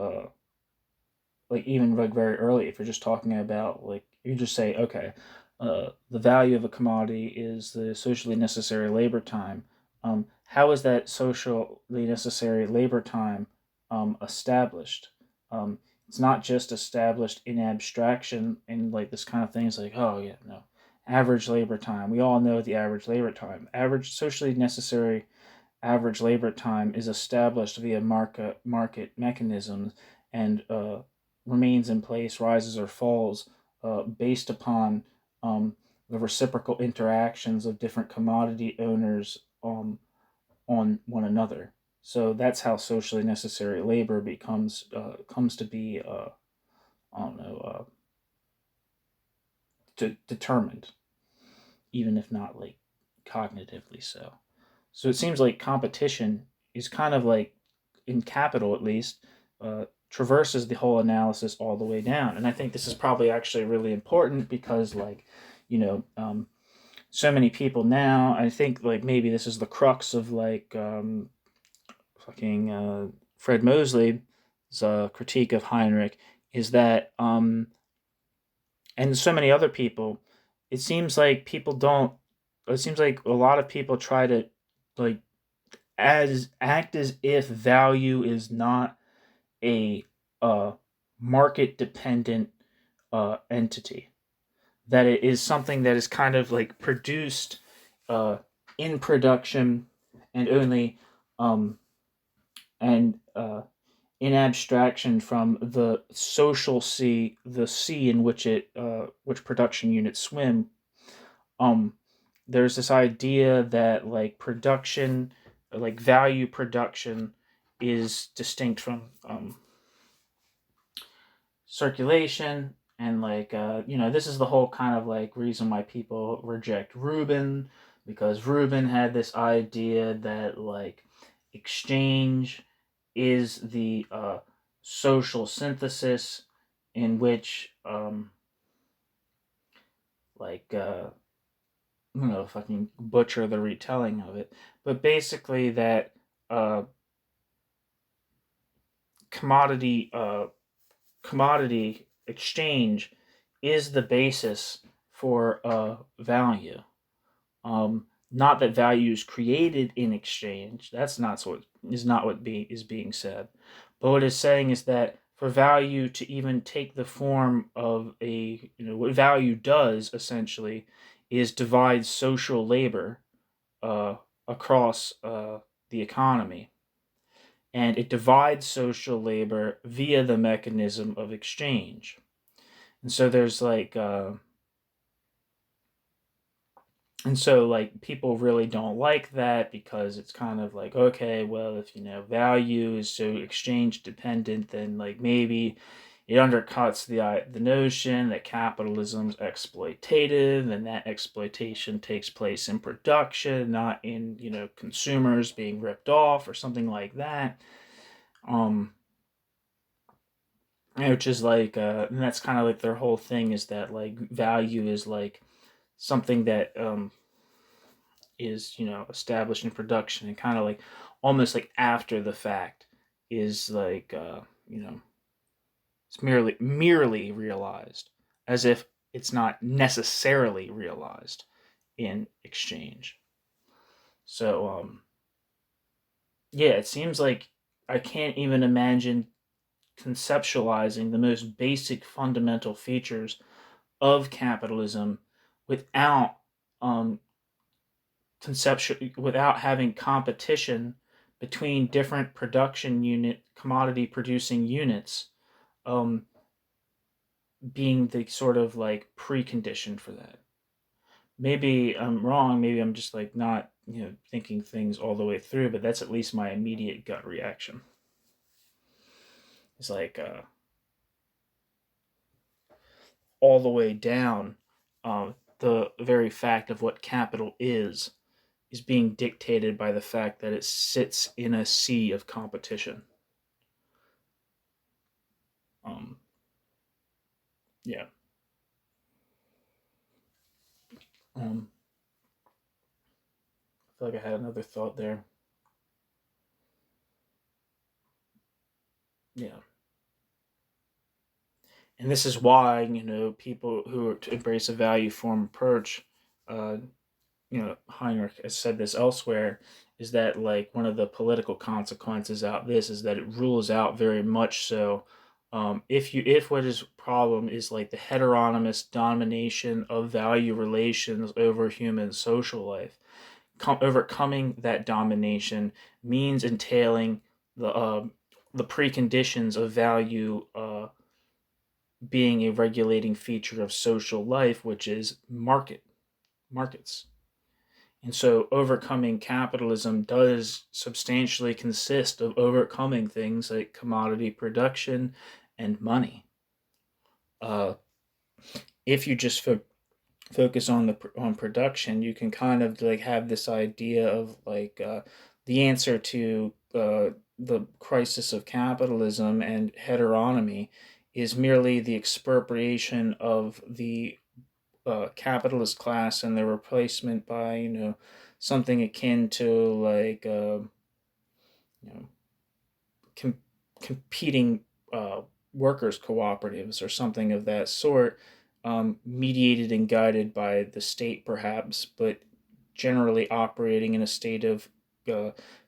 like even like very early. If you're just talking about like you just say okay, the value of a commodity is the socially necessary labor time. How is that socially necessary labor time established? It's not just established in abstraction and like this kind of thing. It's like, oh yeah, no, average labor time. We all know the average labor time. Average socially necessary average labor time is established via market mechanisms and remains in place, rises or falls based upon the reciprocal interactions of different commodity owners on one another. So that's how socially necessary labor comes to be I don't know determined, even if not like cognitively so. So it seems like competition is kind of like in Capital at least traverses the whole analysis all the way down, and I think this is probably actually really important because like so many people now, I think like maybe this is the crux of like fucking Fred Mosley's critique of Heinrich is that and so many other people, it seems like people don't. It seems like a lot of people try to like act as if value is not a market dependent entity, that it is something that is kind of like produced in production and only and in abstraction from the social sea, the sea in which which production units swim. There's this idea that like production, like value production, is distinct from circulation, and like this is the whole kind of like reason why people reject Rubin, because Rubin had this idea that like exchange is the social synthesis in which like I'm gonna fucking butcher the retelling of it, but basically that commodity exchange is the basis for value. Not that value is created in exchange. That's not what is being said. But what it's saying is that for value to even take the form of what value does essentially is divide social labor across the economy, and it divides social labor via the mechanism of exchange. And so there's people really don't like that, because it's kind of like, okay, well, if value is so exchange dependent, then maybe it undercuts the notion that capitalism's exploitative, and that exploitation takes place in production, not in consumers being ripped off or something like that. Which is and that's kind of like their whole thing, is that value is something that is established in production, and kind of almost after the fact is it's merely realized, as if it's not necessarily realized in exchange. So yeah, it seems like I can't even imagine conceptualizing the most basic fundamental features of capitalism without without having competition between different commodity producing units, being the sort of precondition for that. Maybe I'm wrong. Maybe I'm just not thinking things all the way through. But that's at least my immediate gut reaction. It's all the way down. The very fact of what capital is being dictated by the fact that it sits in a sea of competition. Yeah. I feel like I had another thought there. Yeah. And this is why, people who embrace a value form approach, Heinrich has said this elsewhere, is that one of the political consequences out this is that it rules out very much so, if what is problem is the heteronymous domination of value relations over human social life, overcoming that domination means entailing the preconditions of value being a regulating feature of social life, which is markets. And so overcoming capitalism does substantially consist of overcoming things like commodity production and money. If you just focus on production, you can kind of have this idea of the answer to the crisis of capitalism and heteronomy is merely the expropriation of the capitalist class and their replacement by something akin to competing workers cooperatives or something of that sort, mediated and guided by the state perhaps, but generally operating in a state of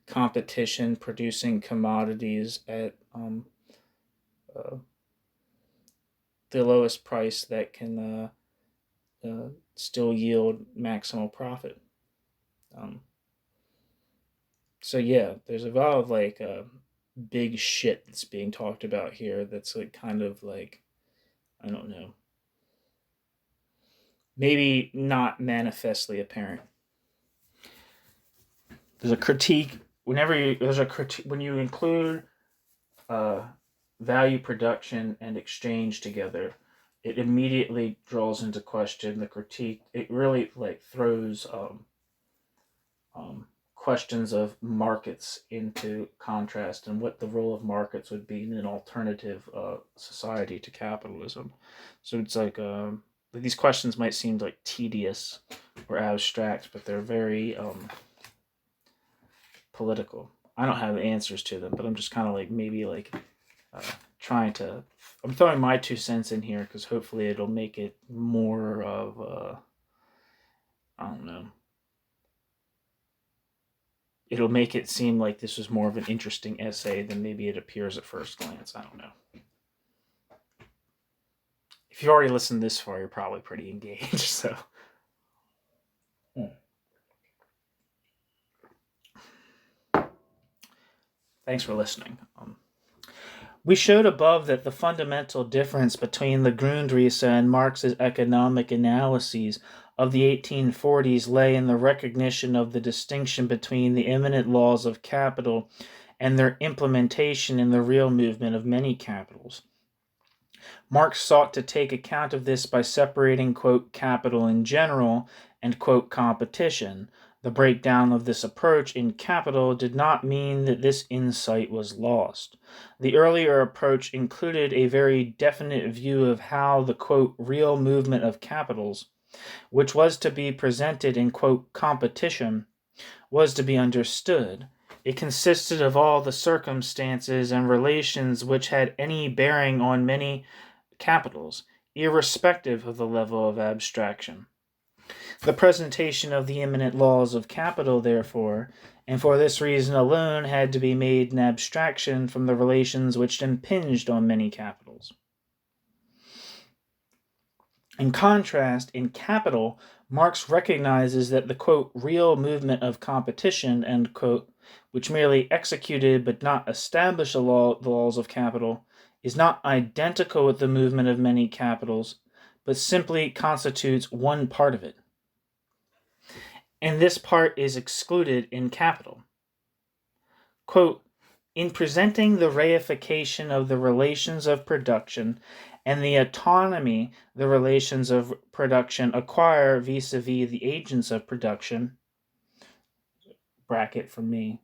competition, producing commodities at the lowest price that can still yield maximal profit. So yeah, there's a lot of big shit that's being talked about here that's kind of I don't know, maybe not manifestly apparent. There's a critique when you include value production and exchange together, it immediately draws into question the critique. It really throws questions of markets into contrast, and what the role of markets would be in an alternative society to capitalism. So it's these questions might seem tedious or abstract, but they're very political. I don't have answers to them, but I'm just kind of maybe I'm throwing my 2 cents in here because hopefully it'll make it more of I don't know. It'll make it seem like this was more of an interesting essay than maybe it appears at first glance. I don't know. If you've already listened this far, you're probably pretty engaged, so. Thanks for listening. We showed above that the fundamental difference between the Grundrisse and Marx's economic analyses of the 1840s lay in the recognition of the distinction between the immanent laws of capital and their implementation in the real movement of many capitals. Marx sought to take account of this by separating, quote, capital in general and, quote, competition. The breakdown of this approach in Capital did not mean that this insight was lost. The earlier approach included a very definite view of how the, quote, real movement of capitals, which was to be presented in, quote, competition, was to be understood. It consisted of all the circumstances and relations which had any bearing on many capitals, irrespective of the level of abstraction. The presentation of the immanent laws of capital, therefore, and for this reason alone, had to be made an abstraction from the relations which impinged on many capitals. In contrast, in Capital, Marx recognizes that the, quote, real movement of competition, end quote, which merely executed but not established the laws of capital, is not identical with the movement of many capitals, but simply constitutes one part of it. And this part is excluded in Capital. Quote, in presenting the reification of the relations of production and the autonomy the relations of production acquire vis-a-vis the agents of production, bracket from me,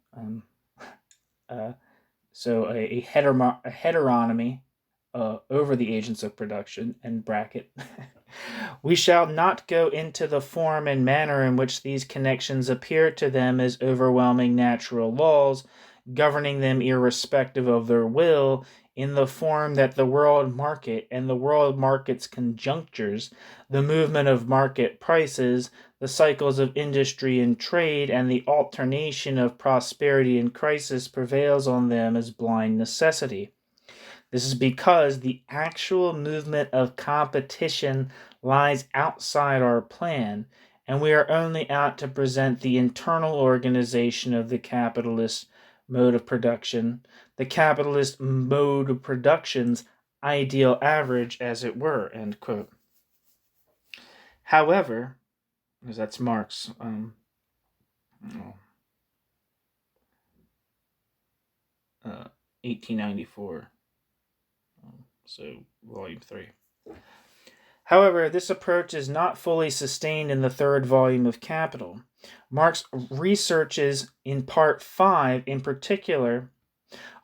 so a heteronomy over the agents of production, and bracket. We shall not go into the form and manner in which these connections appear to them as overwhelming natural laws, governing them irrespective of their will, in the form that the world market and the world market's conjunctures, the movement of market prices, the cycles of industry and trade, and the alternation of prosperity and crisis prevails on them as blind necessity. This is because the actual movement of competition lies outside our plan, and we are only out to present the internal organization of the capitalist mode of production, the capitalist mode of production's ideal average, as it were, end quote. However, because that's Marx, 1894. So, volume 3. However, this approach is not fully sustained in the third volume of Capital. Marx's researches in Part 5, in particular,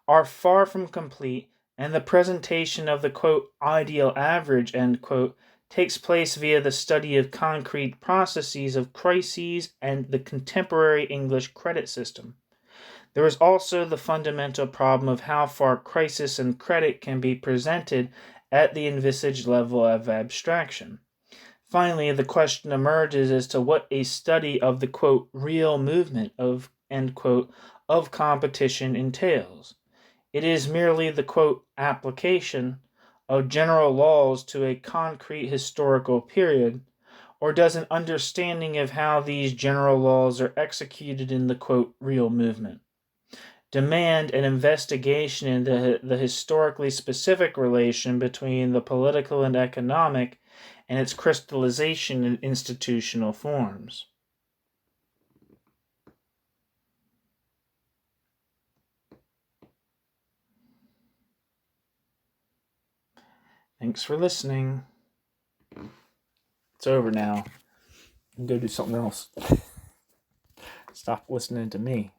are far from complete, and the presentation of the, quote, ideal average, end quote, takes place via the study of concrete processes of crises and the contemporary English credit system. There is also the fundamental problem of how far crisis and credit can be presented at the envisaged level of abstraction. Finally, the question emerges as to what a study of the, quote, real movement of, end quote, of competition entails. It is merely the, quote, application of general laws to a concrete historical period, or does an understanding of how these general laws are executed in the, quote, real movement demand an investigation into the historically specific relation between the political and economic and its crystallization in institutional forms. Thanks for listening. It's over now. I can go do something else. Stop listening to me.